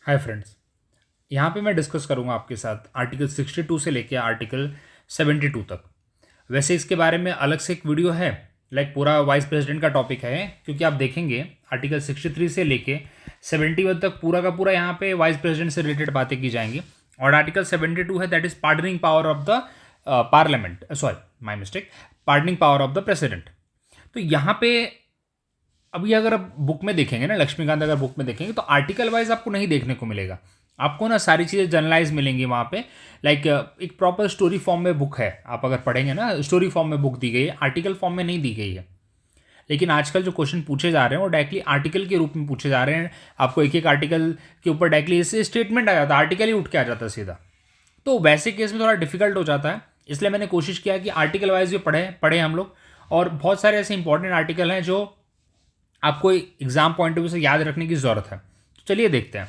Hi friends. यहाँ पे मैं डिस्कस करूँगा आपके साथ आर्टिकल 62 से लेके आर्टिकल 72 तक। वैसे इसके बारे में अलग से एक वीडियो है, पूरा वाइस प्रेसिडेंट का टॉपिक है, क्योंकि आप देखेंगे आर्टिकल 63 से लेके 71 तक पूरा का पूरा यहाँ पे वाइस प्रेसिडेंट से रिलेटेड बातें की जाएंगी। और आर्टिकल 72 है, that is pardoning power of the parliament, sorry my mistake, pardoning power of the president. तो यहाँ पे अभी अगर आप बुक में देखेंगे ना, लक्ष्मीकांत अगर बुक में देखेंगे तो आर्टिकल वाइज आपको नहीं देखने को मिलेगा। आपको ना सारी चीज़ें जनरलाइज मिलेंगी वहाँ पे। एक प्रॉपर स्टोरी फॉर्म में बुक है, आप अगर पढ़ेंगे ना स्टोरी फॉर्म में बुक दी गई है, आर्टिकल फॉर्म में नहीं दी गई है। लेकिन आजकल जो क्वेश्चन पूछे जा रहे हैं वो डायरेक्टली आर्टिकल के रूप में पूछे जा रहे हैं। आपको एक एक आर्टिकल के ऊपर डायरेक्टली इससे स्टेटमेंट आ जाता है, आर्टिकल ही उठ के आ जाता है सीधा। तो वैसे केस में थोड़ा डिफिकल्ट हो जाता है, इसलिए मैंने कोशिश किया कि आर्टिकल वाइज भी पढ़े हम लोग। और बहुत सारे ऐसे इंपॉर्टेंट आर्टिकल हैं जो आपको एग्जाम पॉइंट ऑफ व्यू से याद रखने की जरूरत है। तो चलिए देखते हैं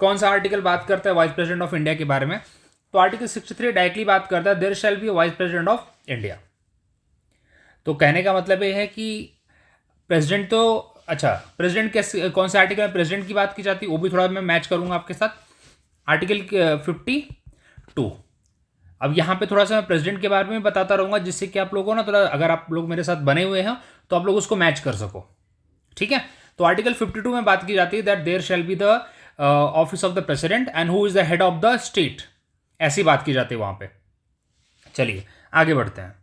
कौन सा आर्टिकल बात करता है वाइस प्रेसिडेंट ऑफ इंडिया के बारे में। तो आर्टिकल 63 डायरेक्टली बात करता है there shall be vice president of India. तो कहने का मतलब ये है कि प्रेसिडेंट तो प्रेसिडेंट कैसे, कौन से आर्टिकल में प्रेसिडेंट की बात की जाती है वो भी थोड़ा मैं मैच करूंगा आपके साथ। आर्टिकल 52। अब यहाँ पे थोड़ा सा मैं प्रेसिडेंट के बारे में बताता रहूंगा, जिससे कि आप लोगों को ना थोड़ा, अगर आप लोग मेरे साथ बने हुए हैं तो आप लोग उसको मैच कर सको। ठीक है। तो आर्टिकल 52 में बात की जाती है that there shall be the office of the president and who is the head of the state, ऐसी बात की जाती है वहां पे। चलिए आगे बढ़ते हैं।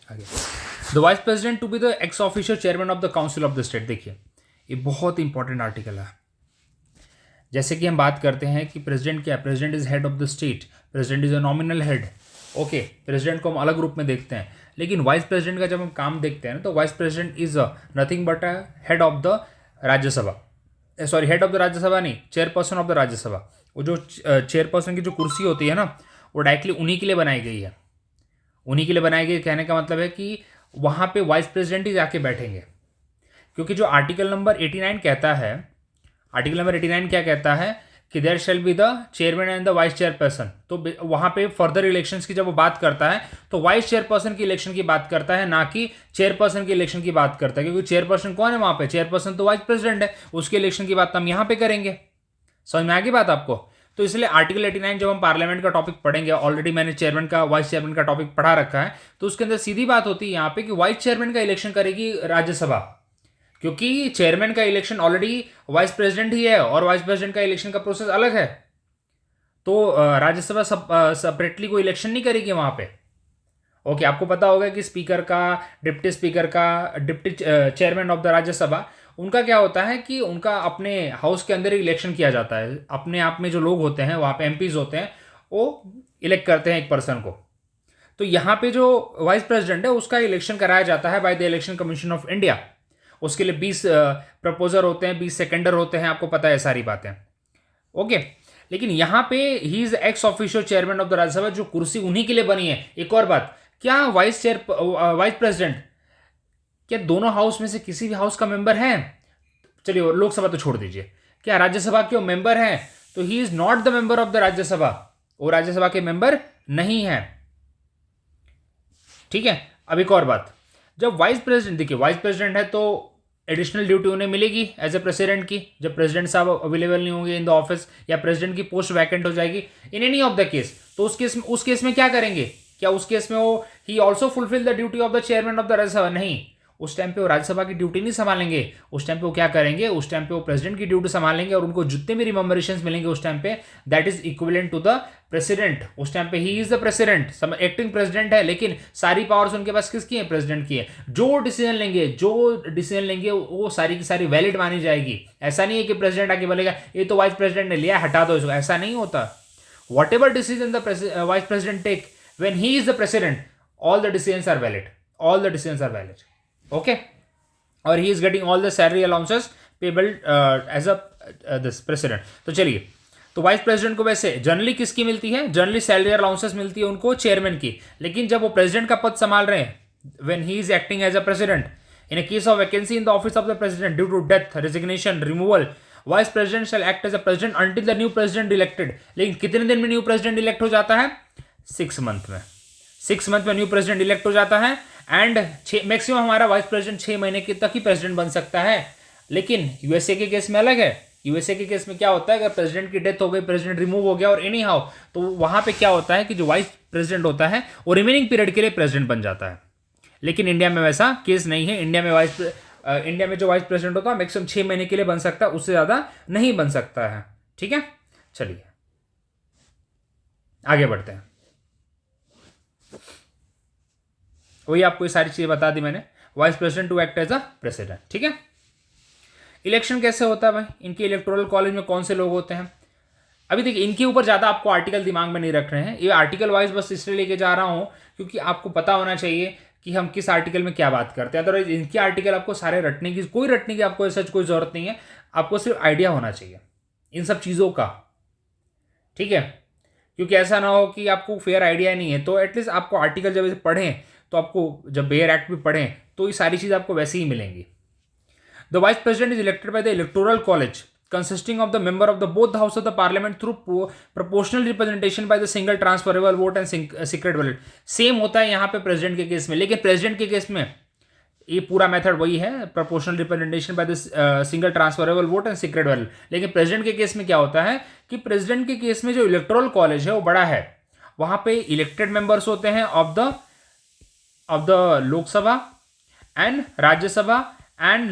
आगे the vice president to be the ex official chairman of the council of the state. देखिए ये बहुत इंपॉर्टेंट आर्टिकल है। जैसे कि हम बात करते हैं कि प्रेसिडेंट क्या है, president is head of the state, president is a nominal head. Okay, president को हम अलग रूप में देखते हैं, लेकिन वाइस प्रेसिडेंट का जब हम काम देखते हैं ना तो vice president is nothing but a head of the Rajya Sabha, sorry head of the Rajya Sabha नहीं, चेयरपर्सन ऑफ द राज्यसभा। वो जो चेयरपर्सन की जो कुर्सी होती है ना, वो डायरेक्टली उन्हीं के लिए बनाई गई है। उन्हीं के लिए बनाई गई, कहने का मतलब है कि वहाँ पे वाइस प्रेसिडेंट ही जाके बैठेंगे। क्योंकि जो आर्टिकल नंबर 89 कहता है, आर्टिकल नंबर 89 क्या कहता है कि there shall be the chairman and the vice chairperson. तो वहां पे फर्दर इलेक्शंस की जब वो बात करता है तो वाइस चेयरपर्सन की इलेक्शन की बात करता है, ना कि चेयरपर्सन की इलेक्शन की बात करता है। क्योंकि चेयरपर्सन कौन है वहां पे, चेयरपर्सन तो वाइस प्रेसिडेंट है, उसके इलेक्शन की बात हम यहां पे करेंगे। समझ में आ गई बात आपको। तो इसलिए आर्टिकल 89 जब हम पार्लियामेंट का टॉपिक पढ़ेंगे, ऑलरेडी मैंने चेयरमैन का, वाइस चेयरमैन का टॉपिक पढ़ा रखा है, तो उसके अंदर सीधी बात होती है यहाँ पे कि वाइस चेयरमैन का इलेक्शन करेगी राज्यसभा। क्योंकि चेयरमैन का इलेक्शन ऑलरेडी वाइस प्रेसिडेंट ही है और वाइस प्रेसिडेंट का इलेक्शन का प्रोसेस अलग है। तो राज्यसभा सेपरेटली कोई इलेक्शन नहीं करेगी वहां पे। ओके, आपको पता होगा कि स्पीकर का, डिप्टी स्पीकर का, deputy chairman of the Rajya Sabha, उनका क्या होता है कि उनका अपने हाउस के अंदर ही इलेक्शन किया जाता है। अपने आप में जो लोग होते हैं वहां पे एमपीज होते हैं, वो इलेक्ट करते हैं एक पर्सन को। तो यहाँ पे जो वाइस प्रेसिडेंट है उसका इलेक्शन कराया जाता है bye the election commission of India. उसके लिए 20 प्रपोजर होते हैं, 20 सेकेंडर होते हैं, आपको पता है सारी बातें। ओके, लेकिन यहाँ पे ही is x official chairman of the Rajya Sabha, जो कुर्सी उन्हीं के लिए बनी है। एक और बात, क्या वाइस प्रेसिडेंट क्या दोनों हाउस में से किसी भी हाउस का मेंबर है? चलिए लोकसभा तो छोड़ दीजिए, क्या राज्यसभा के मेंबर है? तो he is not the member of the Rajya Sabha, वो राज्यसभा के मेंबर नहीं है। ठीक है। अब एक और बात, जब वाइस प्रेसिडेंट, देखिए वाइस प्रेसिडेंट है तो एडिशनल ड्यूटी उन्हें मिलेगी एज ए प्रेसिडेंट की, जब प्रेसिडेंट साहब अवेलेबल नहीं होंगे इन द ऑफिस या प्रेसिडेंट की पोस्ट वैकेंट हो जाएगी in any of the case, तो उस केस में क्या करेंगे? क्या उस केस में वो he also fulfil the duty of the chairman of the Rajya Sabha? नहीं, उस टाइम पे वो राज्यसभा की ड्यूटी नहीं संभालेंगे। उस टाइम पे वो क्या करेंगे, उस टाइम पे वो प्रेसिडेंट की ड्यूटी संभालेंगे और उनको जितने भी रिमेंबरेशंस मिलेंगे उस टाइम पे, that is equivalent to the president. उस टाइम पे ही is the president, acting president है, लेकिन सारी पावर्स उनके पास किसकी है? प्रेसिडेंट की है। जो डिसीजन लेंगे वो सारी की सारी वैलिड मानी जाएगी। ऐसा नहीं है कि प्रेसिडेंट आके बोलेगा ये तो वाइस प्रेसिडेंट ने लिया, हटा दो इसको, ऐसा नहीं होता। Whatever decision the vice president take when he is the president, all the decisions are valid, all the decisions are valid. Okay, और he is getting all the salary allowances payable as a this president. तो चलिए, तो vice president को वैसे generally किसकी मिलती है? Generally salary allowances मिलती है उनको चेयरमैन की। लेकिन जब वो प्रेसिडेंट का पद संभाल रहे हैं, when he is acting as a president, in a case of vacancy in the office of the president due to death, resignation, removal, vice president shall act as a president until the new president elected. लेकिन कितने दिन में new president elect हो जाता है? 6 month में। 6 month में new president elect हो जाता है। एंड मैक्सिमम हमारा वाइस प्रेसिडेंट 6 महीने के तक ही प्रेसिडेंट बन सकता है। लेकिन यूएसए के केस में अलग है, यूएसए के केस में क्या होता है, अगर प्रेसिडेंट की डेथ हो गई, प्रेसिडेंट रिमूव हो गया और एनी हाउ, तो वहां पे क्या होता है कि जो वाइस प्रेसिडेंट होता है वो रिमेनिंग पीरियड के लिए प्रेसिडेंट बन जाता है। लेकिन इंडिया में वैसा केस नहीं है। इंडिया में जो वाइस प्रेसिडेंट होता है मैक्सिमम 6 महीने के लिए बन सकता है, उससे ज़्यादा नहीं बन सकता है। ठीक है, चलिए आगे बढ़ते हैं। वही आपको ये सारी चीज़ें बता दी मैंने, vice president to act as a president. ठीक है, इलेक्शन कैसे होता है भाई, इनके इलेक्टोरल कॉलेज में कौन से लोग होते हैं। अभी देखिए, इनके ऊपर ज़्यादा आपको आर्टिकल दिमाग में नहीं रख रहे हैं, ये आर्टिकल वाइज बस इसलिए लेके जा रहा हूँ क्योंकि आपको पता होना चाहिए कि हम किस आर्टिकल में क्या बात करते हैं। अदरवाइज इनके आर्टिकल आपको सारे रटने की आपको सच कोई जरूरत नहीं है, आपको सिर्फ आइडिया होना चाहिए इन सब चीज़ों का। ठीक है, क्योंकि ऐसा ना हो कि आपको फेयर आइडिया नहीं है, तो एटलीस्ट आपको आर्टिकल जब पढ़ें तो आपको जब बेयर एक्ट भी पढ़ें तो ये सारी चीज़ आपको वैसे ही मिलेंगी। The vice president is elected by the electoral college consisting of the member of the both the house of the parliament through proportional representation by the single transferable vote and secret ballot। Same होता है यहाँ पे president के case में, लेकिन president के case में ये पूरा मेथड वही है, proportional representation by the single transferable vote and secret ballot. लेकिन प्रेसिडेंट के केस में क्या होता है कि प्रेसिडेंट के केस में जो इलेक्टोरल कॉलेज है वो बड़ा है, वहां पे इलेक्टेड मेंबर्स होते हैं of the Lok Sabha and Rajya Sabha and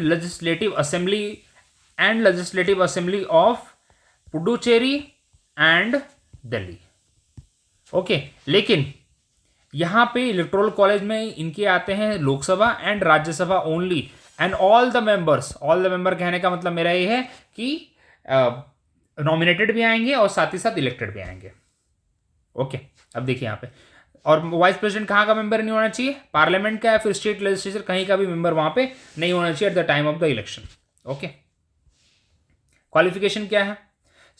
legislative assembly of Puducherry and Delhi. Okay, लेकिन यहां पे इलेक्टोरल कॉलेज में इनके आते हैं Lok Sabha and Rajya Sabha only, and all the member कहने का मतलब मेरा ये है कि नॉमिनेटेड भी आएंगे और साथ ही साथ इलेक्टेड भी आएंगे। ओके, अब देखिए यहाँ पे, और वाइस प्रेसिडेंट कहाँ का मेंबर नहीं होना चाहिए, पार्लियामेंट का या फिर स्टेट लेजिस्लेचर कहीं का भी मेंबर वहां पे नहीं होना चाहिए at the time of the election. Okay, qualification क्या है,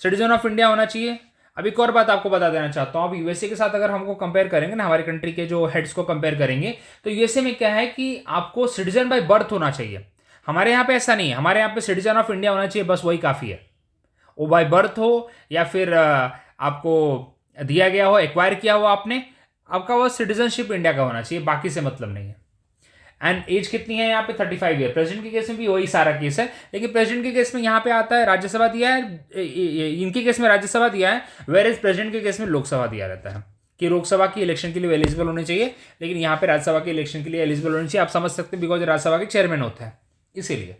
सिटीजन ऑफ इंडिया होना चाहिए। अब एक और बात आपको बता देना चाहता हूं, अब यूएसए के साथ अगर हमको कंपेयर करेंगे ना, हमारे कंट्री के जो हेड्स को कंपेयर करेंगे, तो यूएसए में क्या है कि आपको सिटीजन बाय बर्थ होना चाहिए। हमारे यहाँ पे ऐसा नहीं है, हमारे यहाँ पे सिटीजन ऑफ इंडिया होना चाहिए, बस वही काफ़ी है। वो बाय बर्थ हो या फिर आपको दिया गया हो, एक्वायर किया हो आपने, आपका वो सिटीजनशिप इंडिया का होना चाहिए, बाकी से मतलब नहीं है। एंड एज कितनी है यहाँ पे, 35 ईयर। प्रेसिडेंट के केस में भी वही सारा केस है, लेकिन प्रेसिडेंट के केस में यहाँ पे आता है राज्यसभा दिया है, इनके केस में राज्यसभा दिया है, वेयर एज प्रेसिडेंट के केस में लोकसभा दिया रहता है कि लोकसभा की इलेक्शन के लिए एलिजिबल होने चाहिए, लेकिन यहाँ पे राज्यसभा के इलेक्शन के लिए एलिजिबल होने चाहिए। आप समझ सकते हैं, बिकॉज राज्यसभा के चेयरमैन होते हैं, इसीलिए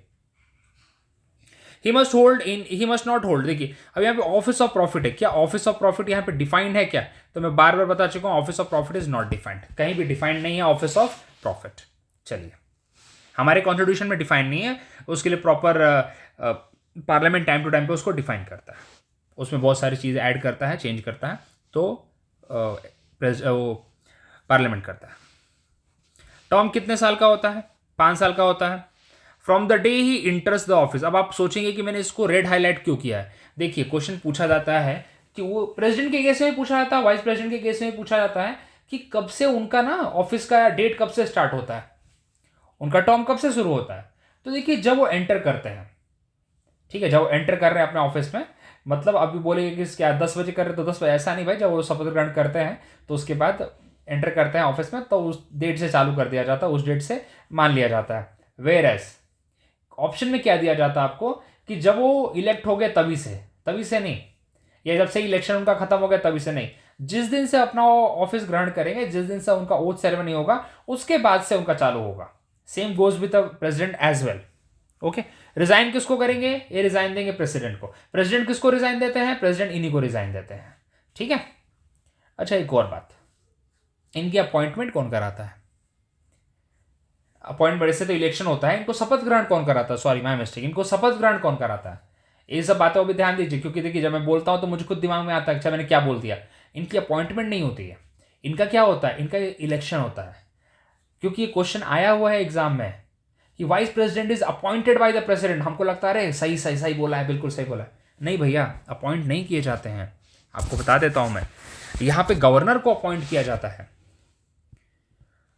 ही मस्ट नॉट होल्ड। देखिए अब यहाँ पे ऑफिस ऑफ प्रॉफिट है, क्या ऑफिस ऑफ प्रॉफिट यहाँ पे डिफाइंड है क्या, तो मैं बार बार बता चुका हूँ, office of profit is not defined, कहीं भी डिफाइंड नहीं है ऑफिस ऑफ प्रॉफिट। चलिए, हमारे कॉन्स्टिट्यूशन में डिफाइन नहीं है, उसके लिए proper parliament time to time पे उसको डिफाइन करता है, उसमें बहुत सारी चीज़ें ऐड करता है, चेंज करता है, तो पार्लियामेंट करता है। टर्म कितने साल का होता है, 5 साल का होता है, from the day he इंटर्स the office. अब आप सोचेंगे कि मैंने इसको रेड हाईलाइट क्यों किया है। देखिए, क्वेश्चन पूछा जाता है कि वो प्रेसिडेंट के केस में पूछा जाता है, वाइस प्रेसिडेंट के केस में पूछा जाता है कि कब से उनका ना ऑफिस का डेट कब से स्टार्ट होता है, उनका टर्म कब से शुरू होता है। तो देखिए, जब वो एंटर करते हैं, ठीक है, जब वो एंटर कर रहे हैं अपने ऑफिस में, मतलब अभी बोलेंगे कि क्या 10 बजे कर रहे तो 10 बजे, ऐसा नहीं भाई, जब वो शपथ ग्रहण करते हैं तो उसके बाद एंटर करते हैं ऑफिस में, तो उस डेट से चालू कर दिया जाता है, उस डेट से मान लिया जाता है। वेयर एज ऑप्शन में क्या दिया जाता है आपको कि जब वो इलेक्ट हो गए तभी से नहीं, या जब से इलेक्शन उनका खत्म हो गया तभी से नहीं, जिस दिन से अपना ऑफिस ग्रहण करेंगे, जिस दिन से उनका ओथ सेरेमनी होगा, उसके बाद से उनका चालू होगा। Same goes with the president as well. Okay, resign किसको करेंगे, ये रिजाइन देंगे प्रेसिडेंट को। प्रेसिडेंट किसको रिजाइन देते हैं, प्रेसिडेंट इन्हीं को रिजाइन देते हैं। ठीक है, अच्छा एक और बात, इनकी अपॉइंटमेंट कौन कराता है, अपॉइंट बड़े से तो इलेक्शन होता है, इनको शपथ ग्रहण कौन कराता है, सॉरी माय मिस्टेक, इनको शपथ ग्रहण कौन कराता है, ये सब बातों पर भी ध्यान दीजिए, क्योंकि देखिए जब मैं बोलता हूं तो मुझे खुद दिमाग में आता है अच्छा मैंने क्या बोल दिया। इनकी अपॉइंटमेंट नहीं होती है, इनका क्या होता है, इनका इलेक्शन होता है, क्योंकि ये क्वेश्चन आया हुआ है एग्जाम में कि vice president is appointed by the president. हमको लगता है अरे सही बोला है, बिल्कुल सही बोला है, नहीं भैया, अपॉइंट नहीं किए जाते हैं। आपको बता देता हूं मैं, यहां पे गवर्नर को अपॉइंट किया जाता है,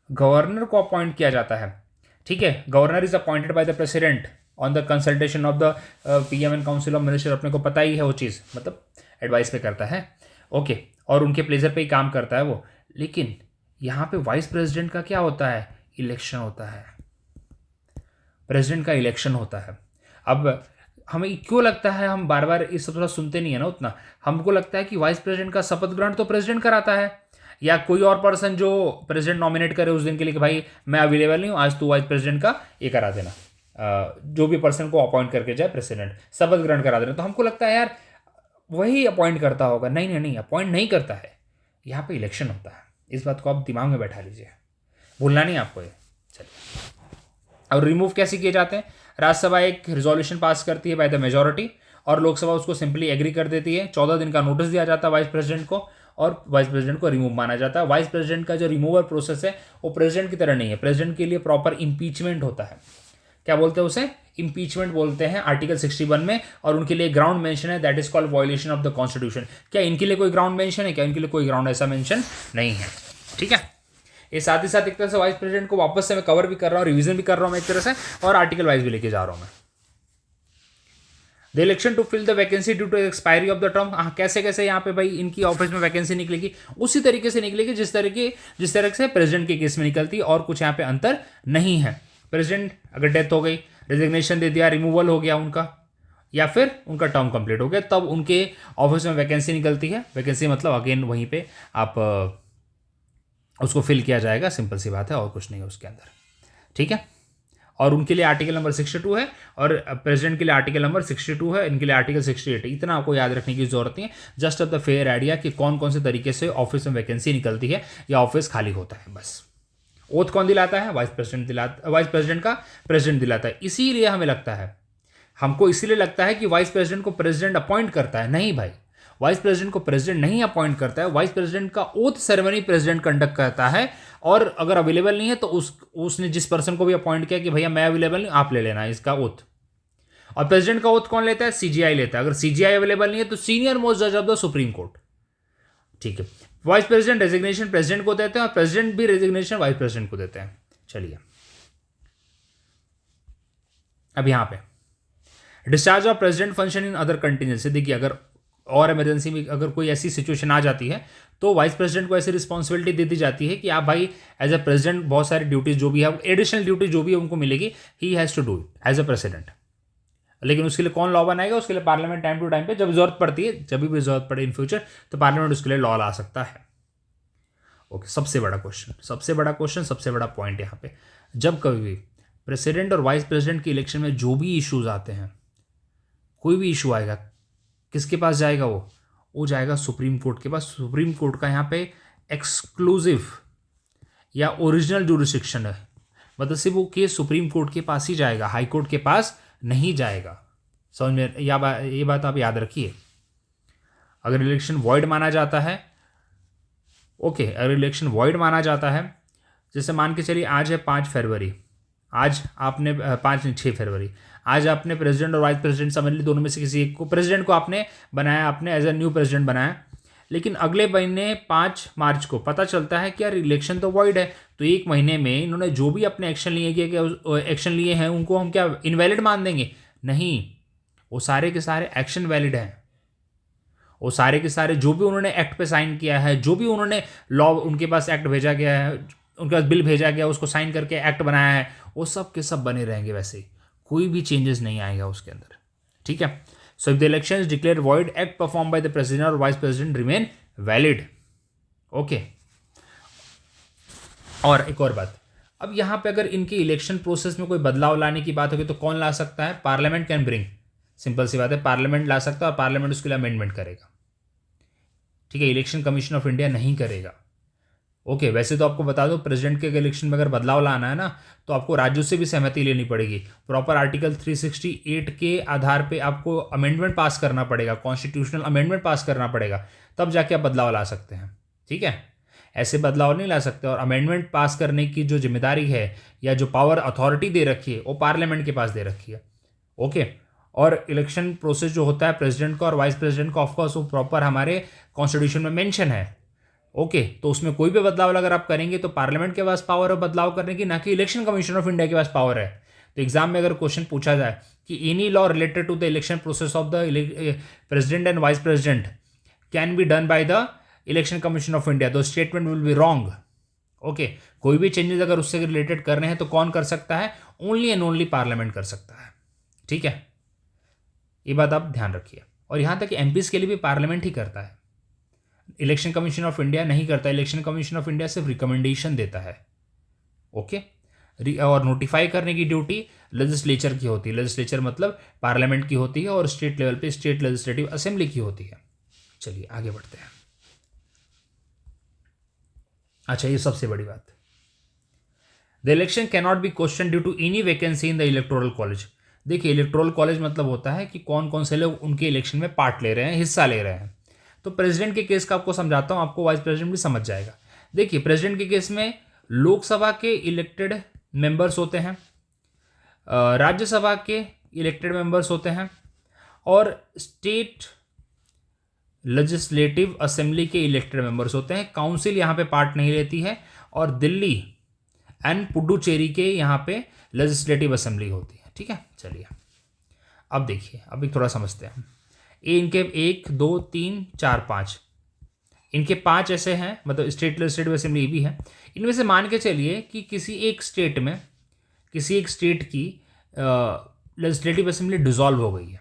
गवर्नर को अपॉइंट किया जाता है। ठीक है, governor is appointed by the president on the consultation of the PM and council of minister. अपने को पता ही है वो चीज़, मतलब एडवाइस पे करता है। ओके, और उनके प्लेजर पे ही काम करता है वो। लेकिन यहाँ पे वाइस प्रेसिडेंट का क्या होता है, इलेक्शन होता है, प्रेसिडेंट का इलेक्शन होता है। अब हमें क्यों लगता है, हम बार बार इस थोड़ा सुनते नहीं है ना उतना, हमको लगता है कि वाइस प्रेसिडेंट का शपथ ग्रहण तो प्रेसिडेंट कराता है, या कोई और पर्सन जो प्रेसिडेंट नॉमिनेट करे उस दिन के लिए कि भाई मैं अवेलेबल नहीं हूँ, आज तू वाइस प्रेसिडेंट का ये करा देना, जो भी पर्सन को अपॉइंट करके जाए प्रेसिडेंट, शपथ ग्रहण करा देना। तो हमको लगता है यार वही अपॉइंट करता होगा, नहीं नहीं नहीं, अपॉइंट नहीं करता है, यहाँ पे इलेक्शन होता है। इस बात को आप दिमाग में बैठा लीजिए, भूलना नहीं आपको ये। चलिए, और रिमूव कैसे किए जाते हैं, राज्यसभा एक रिजोल्यूशन पास करती है बाय द मेजोरिटी, और लोकसभा उसको सिंपली एग्री कर देती है। 14 दिन का नोटिस दिया जाता है वाइस प्रेसिडेंट को, और वाइस प्रेसिडेंट को रिमूव माना जाता है। वाइस प्रेसिडेंट का जो रिमूवल प्रोसेस है वो प्रेसिडेंट की तरह नहीं है, प्रेसिडेंट के लिए प्रॉपर इम्पीचमेंट होता है। क्या बोलते हैं उसे, इम्पीचमेंट बोलते हैं आर्टिकल 61 में, और उनके लिए ग्राउंड मेंशन है, that is called violation of the constitution. क्या इनके लिए कोई ग्राउंड मेंशन है, क्या इनके लिए कोई ग्राउंड ऐसा मेंशन नहीं है। ठीक है, ये साथ ही साथ एक तरह से वाइस प्रेसिडेंट को वापस से मैं कवर भी कर रहा हूँ, रिवीजन भी कर रहा हूँ मैं एक तरह से, और आर्टिकल वाइज भी लेके जा रहा हूँ मैं। The election to fill the vacancy due to expiry of the term, कैसे कैसे यहाँ पे भाई इनकी ऑफिस में वैकेंसी निकलेगी, उसी तरीके से निकलेगी जिस तरह से प्रेसिडेंट के केस में निकलती है, और कुछ यहाँ पे अंतर नहीं है। प्रेसिडेंट अगर डेथ हो गई, रेजिग्नेशन दे दिया, रिमूवल हो गया उनका, या फिर उनका टर्म कंप्लीट हो गया, तब उनके ऑफिस में वैकेंसी निकलती है। वैकेंसी मतलब अगेन वहीं पे आप उसको फिल किया जाएगा, सिंपल सी बात है, और कुछ नहीं है उसके अंदर। ठीक है, और उनके लिए आर्टिकल नंबर 62 है, और प्रेसिडेंट के लिए आर्टिकल नंबर 62 है, इनके लिए आर्टिकल 68 है। इतना आपको याद रखने की जरूरत नहीं है, just of the fair idea कि कौन कौन से तरीके से ऑफिस में वैकेंसी निकलती है या ऑफिस खाली होता है, बस। ओथ कौन दिलाता है, वाइस प्रेसिडेंट का प्रेसिडेंट दिलाता है। इसीलिए हमें लगता है, हमको इसीलिए लगता है कि वाइस प्रेसिडेंट को प्रेसिडेंट अपॉइंट करता है, नहीं भाई, वाइस प्रेसिडेंट को प्रेसिडेंट नहीं अपॉइंट करता है। वाइस प्रेसिडेंट का ओथ सेरेमनी प्रेसिडेंट कंडक्ट करता है, और अगर अवेलेबल नहीं है तो उसने जिस पर्सन को भी अपॉइंट किया कि भैया मैं अवेलेबल नहीं, आप ले लेना इसका ओथ। और प्रेसिडेंट का ओथ कौन लेता है, सीजीआई लेता है। अगर सीजीआई अवेलेबल नहीं है तो सीनियर मोस्ट जज ऑफ द सुप्रीम कोर्ट। ठीक है, वाइस प्रेसिडेंट रेजिग्नेशन प्रेसिडेंट को देते हैं, और प्रेसिडेंट भी रेजिग्नेशन वाइस प्रेसिडेंट को देते हैं। चलिए, अब यहां पे discharge of president function in other contingency. देखिए, अगर और इमरजेंसी में अगर कोई ऐसी सिचुएशन आ जाती है तो वाइस प्रेसिडेंट को ऐसी रिस्पॉन्सिबिलिटी दे दी जाती है कि आप भाई एज अ प्रेसिडेंट बहुत सारी ड्यूटीज जो भी है, एडिशनल ड्यूटी जो भी है उनको मिलेगी, he has to do it as a president. लेकिन उसके लिए कौन लॉ बनाएगा, उसके लिए पार्लियामेंट टाइम टू टाइम पे जब जरूरत पड़ती है, जब भी जरूरत पड़े इन फ्यूचर, तो पार्लियामेंट उसके लिए लॉ ला सकता है। ओके, सबसे बड़ा क्वेश्चन, सबसे बड़ा पॉइंट यहाँ पे, जब कभी भी प्रेसिडेंट और वाइस प्रेसिडेंट के इलेक्शन में जो भी इश्यूज आते हैं, कोई भी इशू आएगा, किसके पास जाएगा, वो जाएगा सुप्रीम कोर्ट के पास। सुप्रीम कोर्ट का यहाँ पे एक्सक्लूसिव या ओरिजिनल जुरिस्डिक्शन है, मतलब सिर्फ वो केस सुप्रीम कोर्ट के पास ही जाएगा, हाई कोर्ट के पास नहीं जाएगा। समझ में, ये बात आप याद रखिए। अगर इलेक्शन वॉइड माना जाता है, ओके, अगर इलेक्शन वॉइड माना जाता है, जैसे मान के चलिए आज है 5 फरवरी, आज आपने 6 फरवरी, आज आपने प्रेसिडेंट और वाइस प्रेसिडेंट समझ ली, दोनों में से किसी एक को, प्रेसिडेंट को आपने बनाया, आपने एज ए न्यू प्रेसिडेंट बनाया, लेकिन अगले महीने 5 मार्च को पता चलता है कि यार इलेक्शन तो वॉइड है, तो एक महीने में इन्होंने जो भी अपने एक्शन लिए हैं उनको हम क्या इनवैलिड मान देंगे? नहीं, वो सारे के सारे एक्शन वैलिड हैं। वो सारे के सारे जो भी उन्होंने एक्ट पे साइन किया है, जो भी उन्होंने लॉ, उनके पास एक्ट भेजा गया है, उनके पास बिल भेजा गया, उसको साइन करके एक्ट बनाया है, वो सब के सब बने रहेंगे वैसे ही, कोई भी चेंजेस नहीं आएगा उसके अंदर। ठीक है, so if the election is declare void, act perform by the president और vice president remain valid. Okay, और एक और बात, अब यहाँ पे अगर इनके इलेक्शन प्रोसेस में कोई बदलाव लाने की बात होगी तो कौन ला सकता है? पार्लियामेंट कैन ब्रिंग, सिंपल सी बात है, पार्लियामेंट ला सकता है और पार्लियामेंट उसके लिए अमेंडमेंट करेगा। ठीक है, इलेक्शन कमीशन ऑफ इंडिया नहीं करेगा। ओके, वैसे तो आपको बता दो, प्रेसिडेंट के इलेक्शन में अगर बदलाव लाना है ना, तो आपको राज्यों से भी सहमति लेनी पड़ेगी। प्रॉपर आर्टिकल 368 के आधार पे आपको अमेंडमेंट पास करना पड़ेगा, कॉन्स्टिट्यूशनल अमेंडमेंट पास करना पड़ेगा, तब जाके आप बदलाव ला सकते हैं। ठीक है, ऐसे बदलाव नहीं ला सकते। और अमेंडमेंट पास करने की जो जिम्मेदारी है या जो पावर अथॉरिटी दे रखी है वो पार्लियामेंट के पास दे रखी है। ओके, और इलेक्शन प्रोसेस जो होता है प्रेसिडेंट का और वाइस प्रेसिडेंट का, ऑफकोर्स वो प्रॉपर हमारे कॉन्स्टिट्यूशन में मेंशन है। ओके, तो उसमें कोई भी बदलाव अगर आप करेंगे तो पार्लियामेंट के पास पावर है बदलाव करने की, ना कि इलेक्शन कमीशन ऑफ इंडिया के पास पावर है। तो एग्जाम में अगर क्वेश्चन पूछा जाए कि any law related to the election process of the president and vice president can be done by the election commission of India, तो statement will be wrong. Okay, कोई भी चेंजेस अगर उससे रिलेटेड करने हैं तो कौन कर सकता है? ओनली एंड ओनली पार्लियामेंट कर सकता है। ठीक है, ये बात आप ध्यान रखिए। और यहाँ तक कि एमपीज के लिए भी पार्लियामेंट ही करता है, इलेक्शन कमीशन ऑफ इंडिया नहीं करता। इलेक्शन कमीशन ऑफ इंडिया सिर्फ रिकमेंडेशन देता है। ओके। और नोटिफाई करने की ड्यूटी लेजिस्लेचर की होती है। लेजिस्लेचर मतलब पार्लियामेंट की होती है, और स्टेट लेवल पे स्टेट लेजिस्लेटिव असेंबली की होती है। चलिए आगे बढ़ते हैं। अच्छा, ये सबसे बड़ी बात, the election can not be question due to any vacancy in the electoral college. देखिए, इलेक्टोरल कॉलेज मतलब होता है कि कौन कौन से लोग उनके इलेक्शन में पार्ट ले रहे हैं, हिस्सा ले रहे हैं। तो प्रेसिडेंट के केस का आपको समझाता हूँ, आपको वाइस प्रेसिडेंट भी समझ जाएगा। देखिए, प्रेसिडेंट के केस में लोकसभा के इलेक्टेड मेंबर्स होते हैं, राज्यसभा के इलेक्टेड मेंबर्स होते हैं, और स्टेट लेजिस्लेटिव असेंबली के इलेक्टेड मेंबर्स होते हैं। काउंसिल यहाँ पे पार्ट नहीं लेती है, और दिल्ली एंड पुडुचेरी के यहाँ पे लेजिस्लेटिव असेंबली होती है। ठीक है, चलिए अब देखिए, अभी थोड़ा समझते हैं। ये इनके 1 2 3 4 5, इनके 5 ऐसे हैं, मतलब स्टेट लेजिस्लेटिव असेंबली भी है। इनमें से मान के चलिए कि किसी एक स्टेट में, किसी एक स्टेट की लेजिस्लेटिव असेंबली डिसॉल्व हो गई है,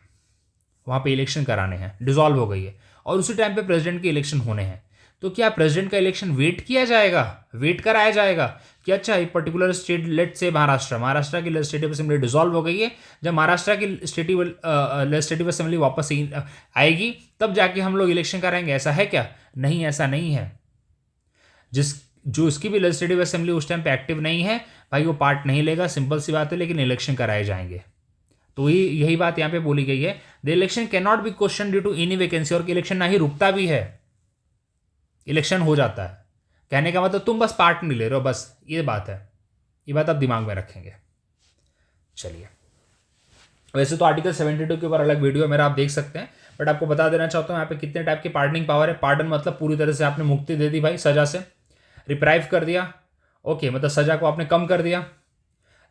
वहाँ पे इलेक्शन कराने हैं, डिसॉल्व हो गई है, और उसी टाइम पे प्रेसिडेंट के इलेक्शन होने हैं। तो क्या प्रेसिडेंट का इलेक्शन वेट किया जाएगा, वेट कराया जाएगा कि अच्छा एक पर्टिकुलर स्टेट, लेट से महाराष्ट्र की लेजिस्लेटिव असेंबली डिसॉल्व हो गई है, जब महाराष्ट्र की लेजिस्लेटिव असेंबली वापस आएगी तब जाके हम लोग इलेक्शन कराएंगे, ऐसा है क्या? नहीं, ऐसा नहीं है। जो इसकी भी लेजिस्लेटिव असेंबली उस टाइम पे एक्टिव नहीं है भाई, वो पार्ट नहीं लेगा, सिंपल सी बात है, लेकिन इलेक्शन कराए जाएंगे। तो यही बात यहाँ पे बोली गई है, the election can not be question due to any vacancy. और इलेक्शन ना ही रुकता भी है, इलेक्शन हो जाता है। कहने का मतलब तुम बस पार्ट नहीं ले रहे हो, बस ये बात है। ये बात आप दिमाग में रखेंगे। चलिए, वैसे तो आर्टिकल 72 के ऊपर अलग वीडियो मेरा आप देख सकते हैं, बट आपको बता देना चाहता हूँ यहाँ पे कितने टाइप के पार्डनिंग पावर है। पार्डन मतलब पूरी तरह से आपने मुक्ति दे दी भाई सजा से, रिप्राइव कर दिया, ओके, मतलब सजा को आपने कम कर दिया,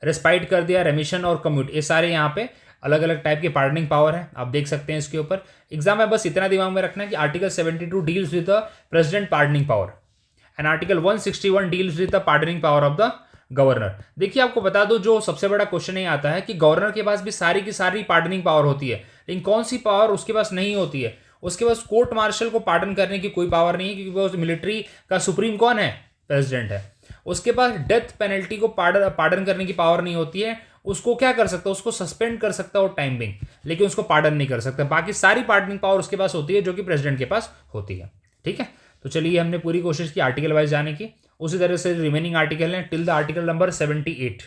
रेस्पाइट कर दिया, रेमिशन और कम्यूट, ये सारे यहाँ पे अलग अलग टाइप के पार्डनिंग पावर है, आप देख सकते हैं इसके ऊपर। एग्जाम में बस इतना दिमाग में रखना है कि article 72 deals with the president pardoning power and article 161 deals with the pardoning power of the governor. देखिए, आपको बता दो, जो सबसे बड़ा क्वेश्चन ये आता है कि गवर्नर के पास भी सारी की सारी पार्डनिंग पावर होती है, लेकिन कौन सी पावर उसके पास नहीं होती है? उसके पास कोर्ट मार्शल को पार्डन करने की कोई पावर नहीं है, क्योंकि वो मिलिट्री का सुप्रीम कौन है? प्रेसिडेंट है। उसके पास डेथ पेनल्टी को पार्डन करने की पावर नहीं होती है। उसको क्या कर सकता है? उसको सस्पेंड कर सकता है और टाइम बिंग, लेकिन उसको पार्डन नहीं कर सकता। बाकी सारी पार्डनिंग पावर उसके पास होती है, जो कि प्रेसिडेंट के पास होती है। ठीक है, तो चलिए, हमने पूरी कोशिश की आर्टिकल वाइज जाने की। उसी तरह से रिमेनिंग आर्टिकल हैं टिल द आर्टिकल नंबर 78,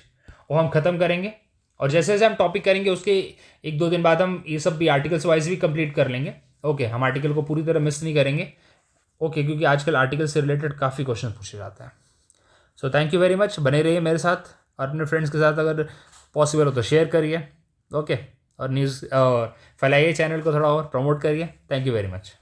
वो हम खत्म करेंगे। और जैसे जैसे हम टॉपिक करेंगे उसके 1-2 दिन बाद हम ये सब भी आर्टिकल्स वाइज भी कंप्लीट कर लेंगे। ओके, हम आर्टिकल को पूरी तरह मिस नहीं करेंगे। ओके, क्योंकि आजकल आर्टिकल से रिलेटेड काफ़ी क्वेश्चन पूछे जाते हैं। So thank you very much, बने रहिए मेरे साथ और अपने फ्रेंड्स के साथ, अगर पॉसिबल हो तो शेयर करिए। ओके, और न्यूज़ फैलाइए, चैनल को थोड़ा और प्रमोट करिए। Thank you very much.